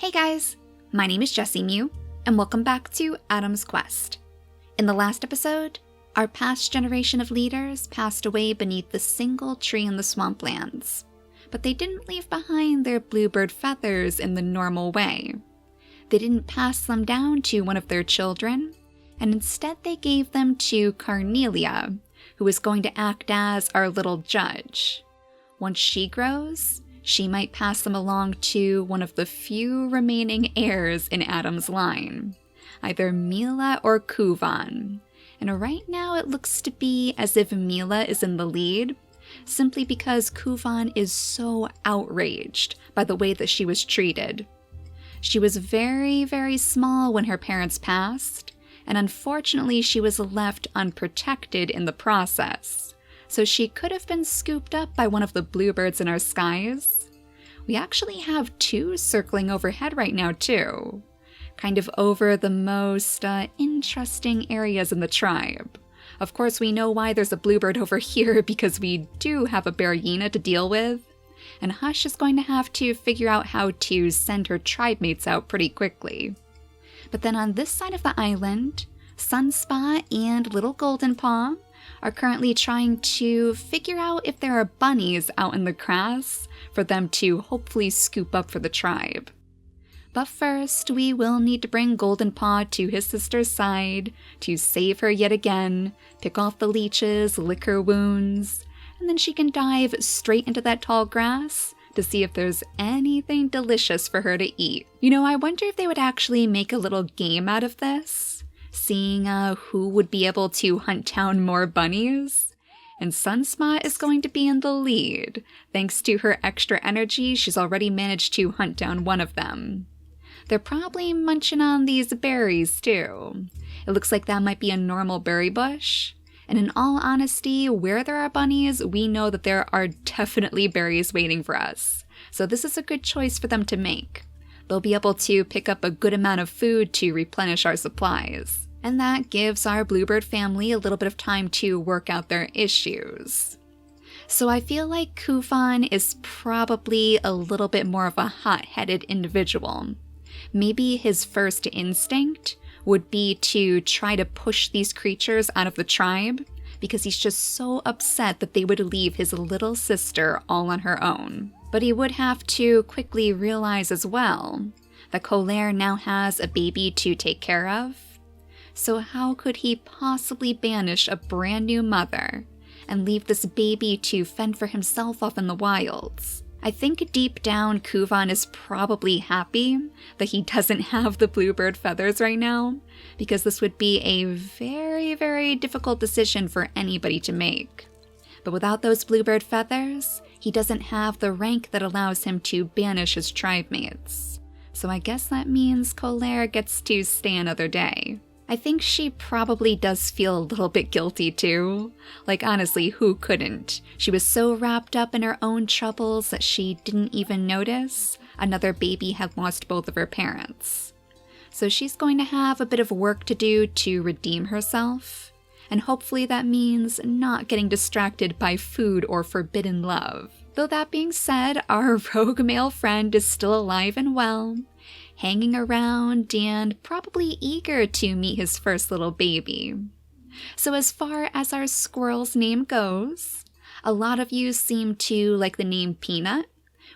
Hey guys, my name is JessiMew, and welcome back to Adam's Quest. In the last episode, our past generation of leaders passed away beneath the single tree in the swamplands, but they didn't leave behind their bluebird feathers in the normal way. They didn't pass them down to one of their children, and instead they gave them to Carnelia, who is going to act as our little judge. Once she grows, she might pass them along to one of the few remaining heirs in Adam's line, either Mela or Kuvan. And right now it looks to be as if Mela is in the lead, simply because Kuvan is so outraged by the way that she was treated. She was very, very small when her parents passed, and unfortunately she was left unprotected in the process. So she could have been scooped up by one of the bluebirds in our skies. We actually have two circling overhead right now too, kind of over the most interesting areas in the tribe. Of course, we know why there's a bluebird over here because we do have a hyena to deal with, and Hush is going to have to figure out how to send her tribe mates out pretty quickly. But then on this side of the island, Sunspot and Little Golden Paw are currently trying to figure out if there are bunnies out in the grass for them to hopefully scoop up for the tribe. But first, we will need to bring Golden Paw to his sister's side to save her yet again, pick off the leeches, lick her wounds, and then she can dive straight into that tall grass to see if there's anything delicious for her to eat. You know, I wonder if they would actually make a little game out of this, seeing who would be able to hunt down more bunnies. And Sunspot is going to be in the lead. Thanks to her extra energy, she's already managed to hunt down one of them. They're probably munching on these berries too. It looks like that might be a normal berry bush. And in all honesty, where there are bunnies, we know that there are definitely berries waiting for us. So this is a good choice for them to make. They'll be able to pick up a good amount of food to replenish our supplies. And that gives our bluebird family a little bit of time to work out their issues. So I feel like Kuvan is probably a little bit more of a hot-headed individual. Maybe his first instinct would be to try to push these creatures out of the tribe because he's just so upset that they would leave his little sister all on her own. But he would have to quickly realize as well that Carnelia now has a baby to take care of. So how could he possibly banish a brand new mother and leave this baby to fend for himself off in the wilds? I think deep down Kuvan is probably happy that he doesn't have the bluebird feathers right now, because this would be a very, very difficult decision for anybody to make. But without those bluebird feathers, he doesn't have the rank that allows him to banish his tribe mates. So I guess that means Carnelia gets to stay another day. I think she probably does feel a little bit guilty too. Like honestly, who couldn't? She was so wrapped up in her own troubles that she didn't even notice another baby had lost both of her parents. So she's going to have a bit of work to do to redeem herself. And hopefully that means not getting distracted by food or forbidden love. Though that being said, our rogue male friend is still alive and well, hanging around and probably eager to meet his first little baby. So as far as our squirrel's name goes, a lot of you seem to like the name Peanut,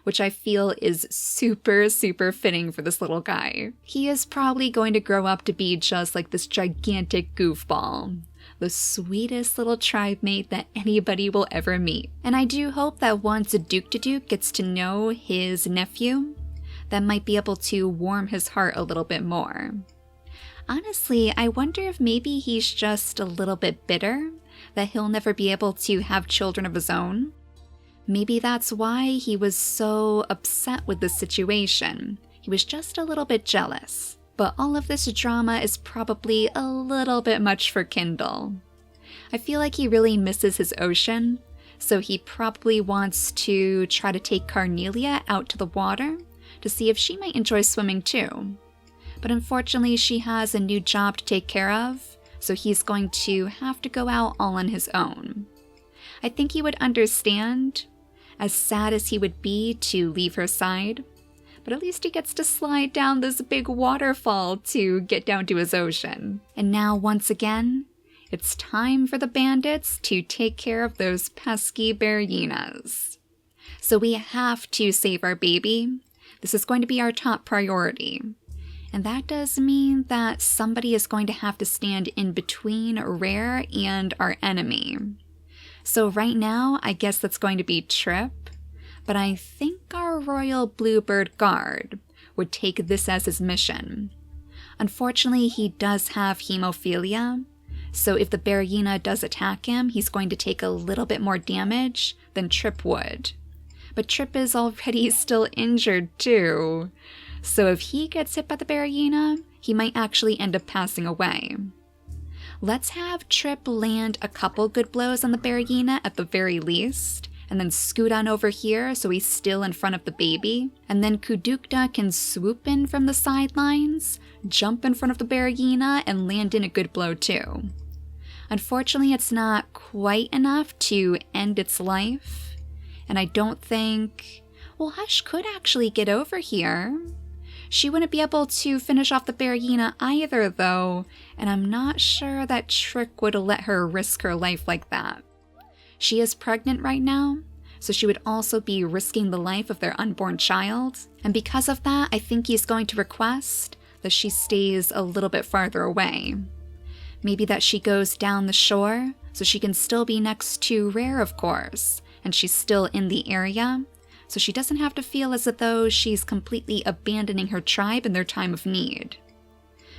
which I feel is super, super fitting for this little guy. He is probably going to grow up to be just like this gigantic goofball, the sweetest little tribe mate that anybody will ever meet. And I do hope that once Duke gets to know his nephew, that might be able to warm his heart a little bit more. Honestly, I wonder if maybe he's just a little bit bitter that he'll never be able to have children of his own. Maybe that's why he was so upset with the situation. He was just a little bit jealous. But all of this drama is probably a little bit much for Kindle. I feel like he really misses his ocean, so he probably wants to try to take Carnelia out to the water to see if she might enjoy swimming too. But unfortunately, she has a new job to take care of, so he's going to have to go out all on his own. I think he would understand, as sad as he would be to leave her side, but at least he gets to slide down this big waterfall to get down to his ocean. And now, once again, it's time for the bandits to take care of those pesky bear hyenas. So we have to save our baby. This is going to be our top priority. And that does mean that somebody is going to have to stand in between Rare and our enemy. So right now, I guess that's going to be Trip. But I think our royal bluebird guard would take this as his mission. Unfortunately, he does have hemophilia, so if the bear hyena does attack him, he's going to take a little bit more damage than Trip would. But Trip is already still injured too, so if he gets hit by the bear hyena, he might actually end up passing away. Let's have Trip land a couple good blows on the bear hyena at the very least, and then scoot on over here so he's still in front of the baby. And then Kudukta can swoop in from the sidelines, jump in front of the bear hyena, and land in a good blow too. Unfortunately, it's not quite enough to end its life, and I don't think... Well, Hush could actually get over here. She wouldn't be able to finish off the bear hyena either though, and I'm not sure that Trick would let her risk her life like that. She is pregnant right now, so she would also be risking the life of their unborn child. And because of that, I think he's going to request that she stays a little bit farther away. Maybe that she goes down the shore, so she can still be next to Rare, of course, and she's still in the area, so she doesn't have to feel as though she's completely abandoning her tribe in their time of need.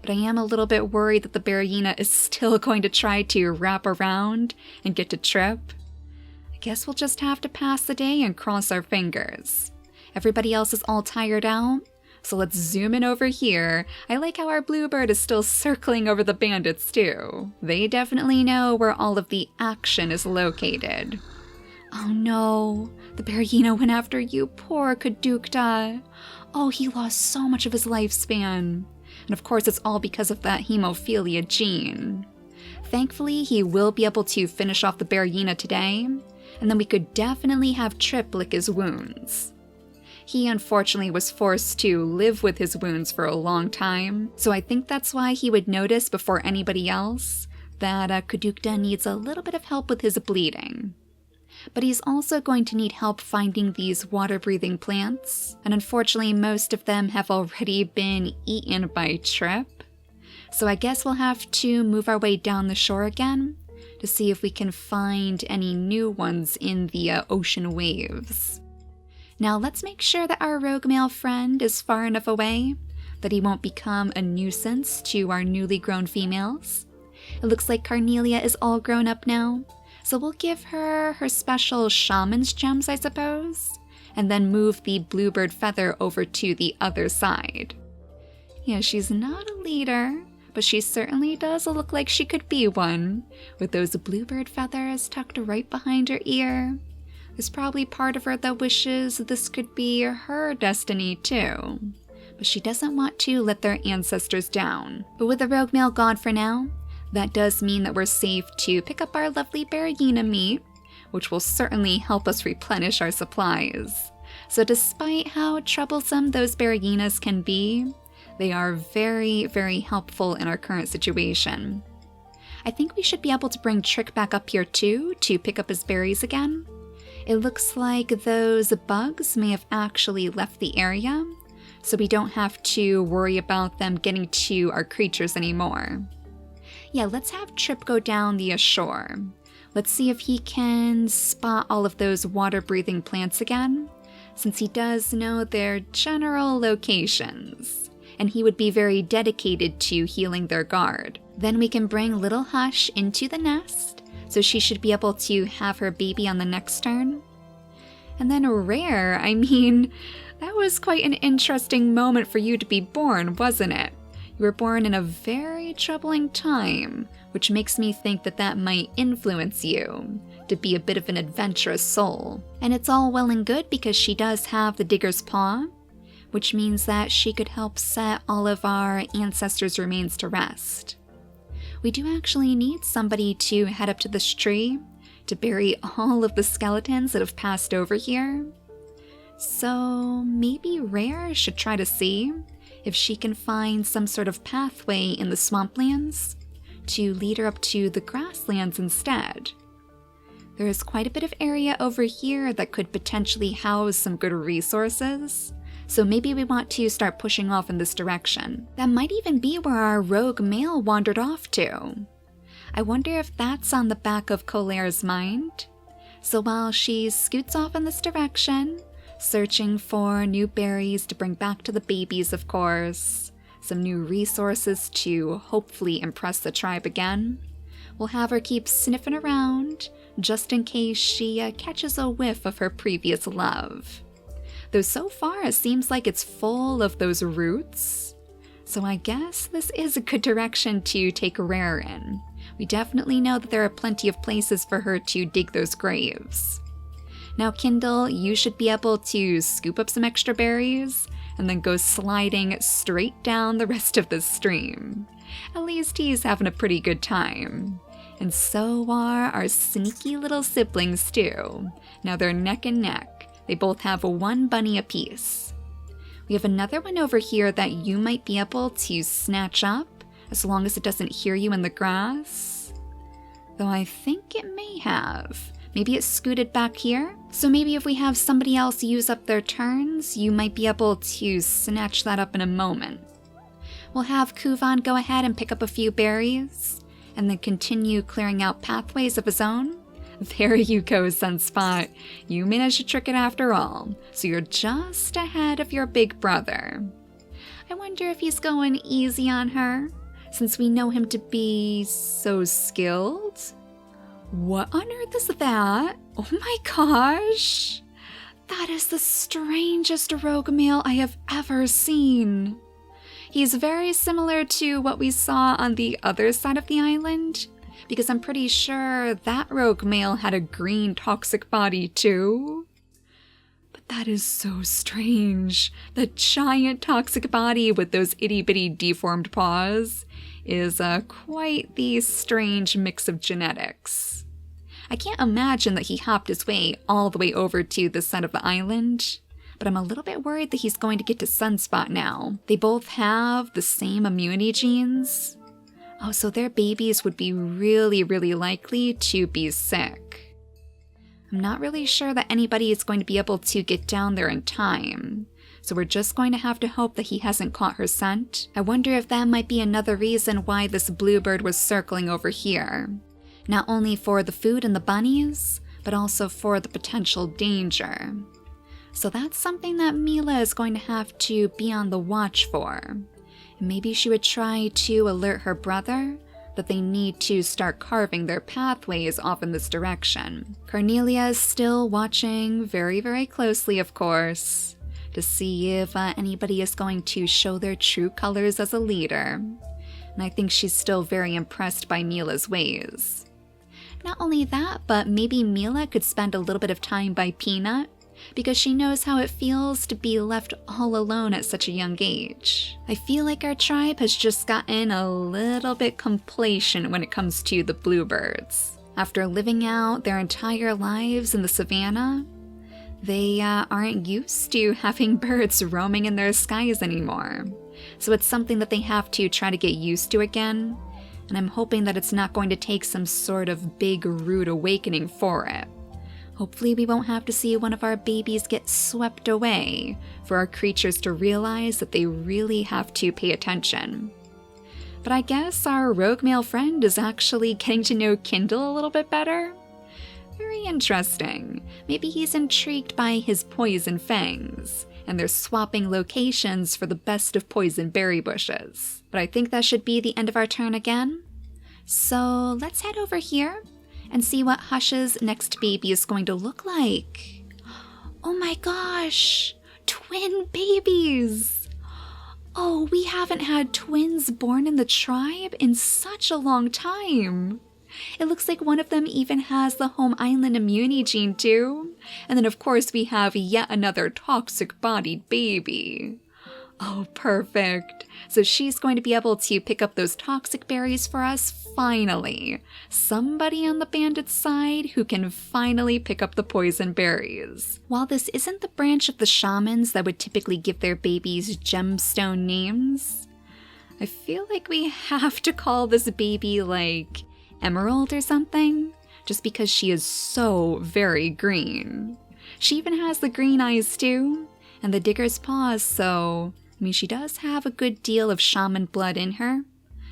But I am a little bit worried that the bear hyena is still going to try to wrap around and get to Trip. Guess we'll just have to pass the day and cross our fingers. Everybody else is all tired out, so let's zoom in over here. I like how our bluebird is still circling over the bandits too. They definitely know where all of the action is located. Oh no, the bear hyena went after you, poor Kudukta. Oh, he lost so much of his lifespan. And of course it's all because of that hemophilia gene. Thankfully, he will be able to finish off the bear hyena today, and then we could definitely have Trip lick his wounds. He unfortunately was forced to live with his wounds for a long time, so I think that's why he would notice before anybody else that Kudukta needs a little bit of help with his bleeding. But he's also going to need help finding these water-breathing plants, and unfortunately most of them have already been eaten by Trip. So I guess we'll have to move our way down the shore again to see if we can find any new ones in the ocean waves. Now let's make sure that our rogue male friend is far enough away that he won't become a nuisance to our newly grown females. It looks like Carnelia is all grown up now, so we'll give her her special shaman's gems, I suppose, and then move the bluebird feather over to the other side. Yeah, she's not a leader, but she certainly does look like she could be one, with those bluebird feathers tucked right behind her ear. There's probably part of her that wishes this could be her destiny too, but she doesn't want to let their ancestors down. But with the rogue male gone for now, that does mean that we're safe to pick up our lovely bear hyena meat, which will certainly help us replenish our supplies. So despite how troublesome those bear hyenas can be, they are very, very helpful in our current situation. I think we should be able to bring Trick back up here too, to pick up his berries again. It looks like those bugs may have actually left the area, so we don't have to worry about them getting to our creatures anymore. Yeah, let's have Trip go down the shore. Let's see if he can spot all of those water-breathing plants again, since he does know their general locations, and he would be very dedicated to healing their guard. Then we can bring little Hush into the nest, so she should be able to have her baby on the next turn. And then Rare, I mean, that was quite an interesting moment for you to be born, wasn't it? You were born in a very troubling time, which makes me think that that might influence you to be a bit of an adventurous soul. And it's all well and good because she does have the digger's paw, which means that she could help set all of our ancestors' remains to rest. We do actually need somebody to head up to this tree to bury all of the skeletons that have passed over here. So maybe Rare should try to see if she can find some sort of pathway in the swamplands to lead her up to the grasslands instead. There is quite a bit of area over here that could potentially house some good resources, so maybe we want to start pushing off in this direction. That might even be where our rogue male wandered off to. I wonder if that's on the back of Colaire's mind. So while she scoots off in this direction, searching for new berries to bring back to the babies, of course, some new resources to hopefully impress the tribe again, we'll have her keep sniffing around just in case she catches a whiff of her previous love. Though so far it seems like it's full of those roots, so I guess this is a good direction to take Rare in. We definitely know that there are plenty of places for her to dig those graves. Now Kindle, you should be able to scoop up some extra berries and then go sliding straight down the rest of the stream. At least he's having a pretty good time. And so are our sneaky little siblings too. Now they're neck and neck. They both have one bunny apiece. We have another one over here that you might be able to snatch up as long as it doesn't hear you in the grass. Though I think it may have. Maybe it's scooted back here. So maybe if we have somebody else use up their turns, you might be able to snatch that up in a moment. We'll have Kuvan go ahead and pick up a few berries, and then continue clearing out pathways of his own. There you go, Sunspot. You managed to trick it after all, so you're just ahead of your big brother. I wonder if he's going easy on her, since we know him to be so skilled. What on earth is that? Oh my gosh! That is the strangest rogue male I have ever seen. He's very similar to what we saw on the other side of the island, because I'm pretty sure that rogue male had a green toxic body too. But that is so strange. The giant toxic body with those itty-bitty deformed paws is quite the strange mix of genetics. I can't imagine that he hopped his way all the way over to this side of the island, but I'm a little bit worried that he's going to get to Sunspot now. They both have the same immunity genes. Oh, so their babies would be really, really likely to be sick. I'm not really sure that anybody is going to be able to get down there in time, so we're just going to have to hope that he hasn't caught her scent. I wonder if that might be another reason why this bluebird was circling over here. Not only for the food and the bunnies, but also for the potential danger. So that's something that Mela is going to have to be on the watch for. And maybe she would try to alert her brother that they need to start carving their pathways off in this direction. Carnelia is still watching very, very closely, of course, to see if anybody is going to show their true colors as a leader. And I think she's still very impressed by Mela's ways. Not only that, but maybe Mela could spend a little bit of time by Peanut, because she knows how it feels to be left all alone at such a young age. I feel like our tribe has just gotten a little bit complacent when it comes to the bluebirds. After living out their entire lives in the savannah, they aren't used to having birds roaming in their skies anymore. So it's something that they have to try to get used to again, and I'm hoping that it's not going to take some sort of big rude awakening for it. Hopefully we won't have to see one of our babies get swept away for our creatures to realize that they really have to pay attention. But I guess our rogue male friend is actually getting to know Kindle a little bit better. Very interesting. Maybe he's intrigued by his poison fangs, and they're swapping locations for the best of poison berry bushes. But I think that should be the end of our turn again. So let's head over here and see what Hush's next baby is going to look like. Oh my gosh, twin babies! Oh, we haven't had twins born in the tribe in such a long time. It looks like one of them even has the home island immunity gene too. And then of course we have yet another toxic-bodied baby. Oh, perfect. So she's going to be able to pick up those toxic berries for us, finally. Somebody on the bandit's side who can finally pick up the poison berries. While this isn't the branch of the shamans that would typically give their babies gemstone names, I feel like we have to call this baby like Emerald or something, just because she is so very green. She even has the green eyes too, and the digger's paws, so she does have a good deal of shaman blood in her,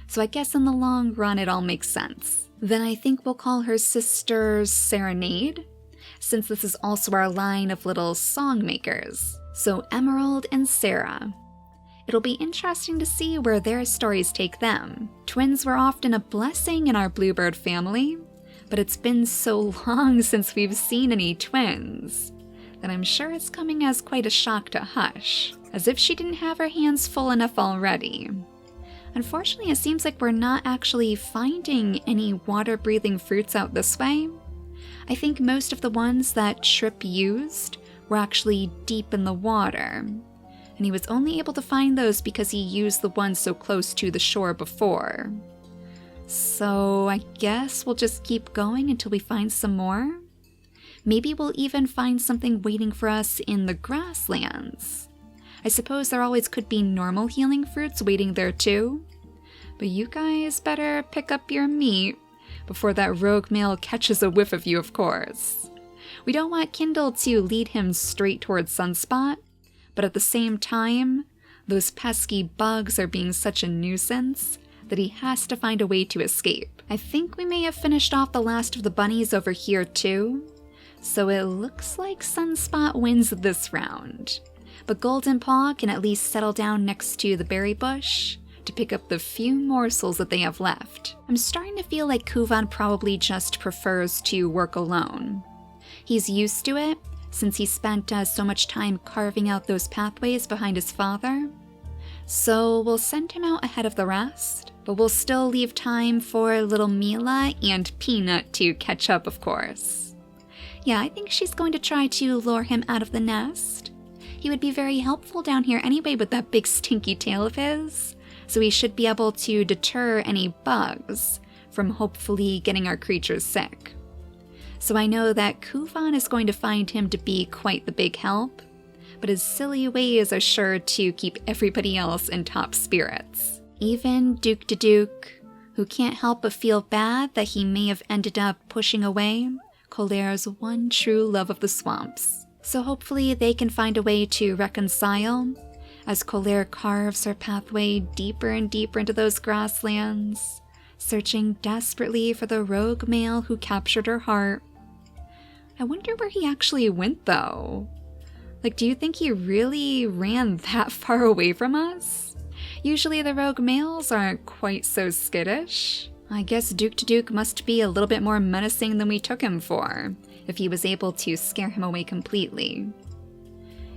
so I guess in the long run it all makes sense. Then I think we'll call her sister Serenade, since this is also our line of little song makers. So Emerald and Sarah. It'll be interesting to see where their stories take them. Twins were often a blessing in our bluebird family, but it's been so long since we've seen any twins that I'm sure it's coming as quite a shock to Hush, as if she didn't have her hands full enough already. Unfortunately, it seems like we're not actually finding any water-breathing fruits out this way. I think most of the ones that Trip used were actually deep in the water, and he was only able to find those because he used the ones so close to the shore before. So I guess we'll just keep going until we find some more. Maybe we'll even find something waiting for us in the grasslands. I suppose there always could be normal healing fruits waiting there too. But you guys better pick up your meat before that rogue male catches a whiff of you, of course. We don't want Kindle to lead him straight towards Sunspot, but at the same time, those pesky bugs are being such a nuisance that he has to find a way to escape. I think we may have finished off the last of the bunnies over here too, so it looks like Sunspot wins this round. But Golden Paw can at least settle down next to the berry bush to pick up the few morsels that they have left. I'm starting to feel like Kuvan probably just prefers to work alone. He's used to it since he spent so much time carving out those pathways behind his father. So we'll send him out ahead of the rest, but we'll still leave time for little Mela and Peanut to catch up, of course. Yeah, I think she's going to try to lure him out of the nest. He would be very helpful down here anyway with that big stinky tail of his, so he should be able to deter any bugs from hopefully getting our creatures sick. So I know that Kuvan is going to find him to be quite the big help, but his silly ways are sure to keep everybody else in top spirits. Even Duke, who can't help but feel bad that he may have ended up pushing away Colaire's one true love of the swamps. So hopefully they can find a way to reconcile as Colaire carves her pathway deeper and deeper into those grasslands, searching desperately for the rogue male who captured her heart. I wonder where he actually went though. Like, do you think he really ran that far away from us? Usually the rogue males aren't quite so skittish. I guess Duke must be a little bit more menacing than we took him for, if he was able to scare him away completely.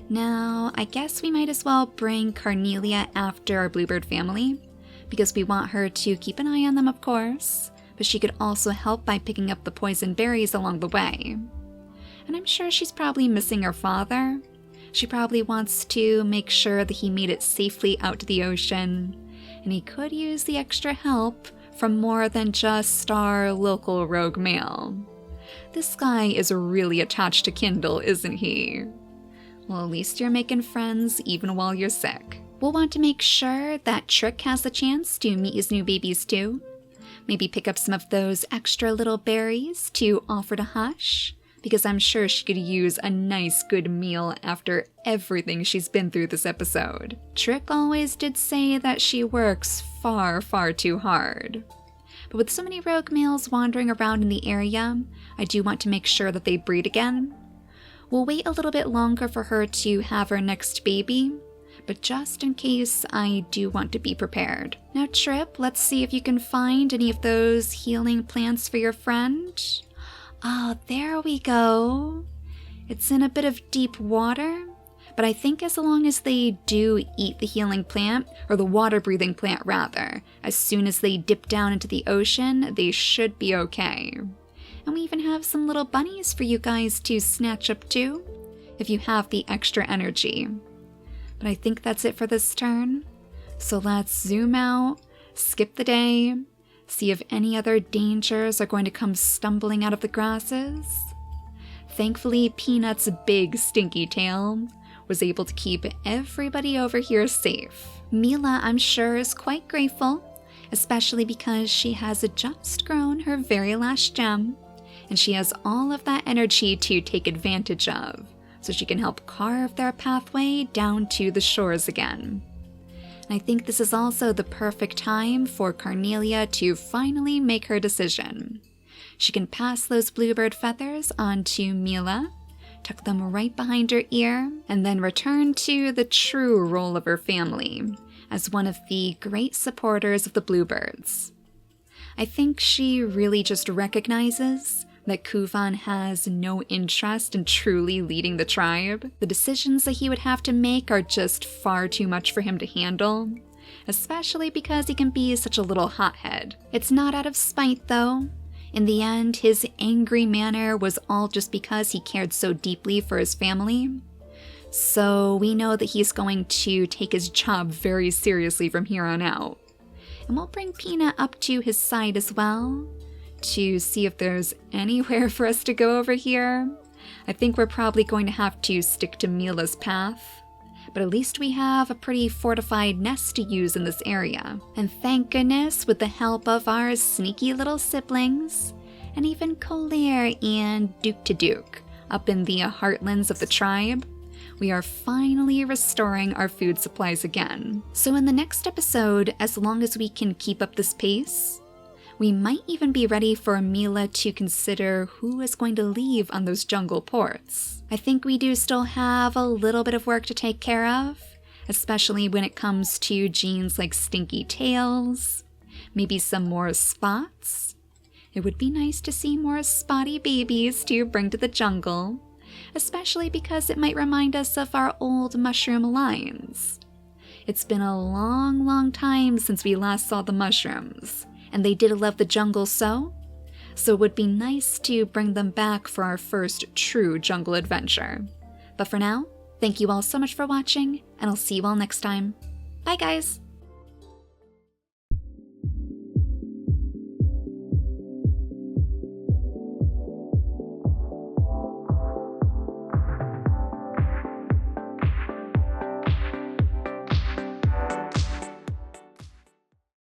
Now, I guess we might as well bring Carnelia after our bluebird family, because we want her to keep an eye on them, of course, but she could also help by picking up the poison berries along the way. And I'm sure she's probably missing her father. She probably wants to make sure that he made it safely out to the ocean, and he could use the extra help from more than just our local rogue male. This guy is really attached to Kindle, isn't he? Well, at least you're making friends even while you're sick. We'll want to make sure that Trick has the chance to meet his new babies too. Maybe pick up some of those extra little berries to offer to Hush, because I'm sure she could use a nice good meal after everything she's been through this episode. Trick always did say that she works far, far too hard. But with so many rogue males wandering around in the area, I do want to make sure that they breed again. We'll wait a little bit longer for her to have her next baby, but just in case, I do want to be prepared. Now Trip, let's see if you can find any of those healing plants for your friend. Oh, there we go. It's in a bit of deep water, but I think as long as they do eat the healing plant, or the water-breathing plant rather, as soon as they dip down into the ocean, they should be okay. And we even have some little bunnies for you guys to snatch up too, if you have the extra energy. But I think that's it for this turn. So let's zoom out, skip the day, see if any other dangers are going to come stumbling out of the grasses. Thankfully, Peanut's big stinky tail was able to keep everybody over here safe. Mela, I'm sure, is quite grateful, especially because she has just grown her very last gem, and she has all of that energy to take advantage of, so she can help carve their pathway down to the shores again. And I think this is also the perfect time for Carnelia to finally make her decision. She can pass those bluebird feathers on to Mela, tuck them right behind her ear, and then return to the true role of her family as one of the great supporters of the bluebirds. I think she really just recognizes that Kuvan has no interest in truly leading the tribe. The decisions that he would have to make are just far too much for him to handle, especially because he can be such a little hothead. It's not out of spite, though. In the end, his angry manner was all just because he cared so deeply for his family. So we know that he's going to take his job very seriously from here on out. And we'll bring Peanut up to his side as well, to see if there's anywhere for us to go over here. I think we're probably going to have to stick to Mela's path, but at least we have a pretty fortified nest to use in this area. And thank goodness, with the help of our sneaky little siblings, and even Collier and Duke to Duke, up in the heartlands of the tribe, we are finally restoring our food supplies again. So in the next episode, as long as we can keep up this pace, we might even be ready for Mela to consider who is going to leave on those jungle ports. I think we do still have a little bit of work to take care of, especially when it comes to genes like stinky tails, maybe some more spots. It would be nice to see more spotty babies to bring to the jungle, especially because it might remind us of our old mushroom lines. It's been a long, long time since we last saw the mushrooms, and they did love the jungle so it would be nice to bring them back for our first true jungle adventure. But for now, thank you all so much for watching, and I'll see you all next time. Bye guys!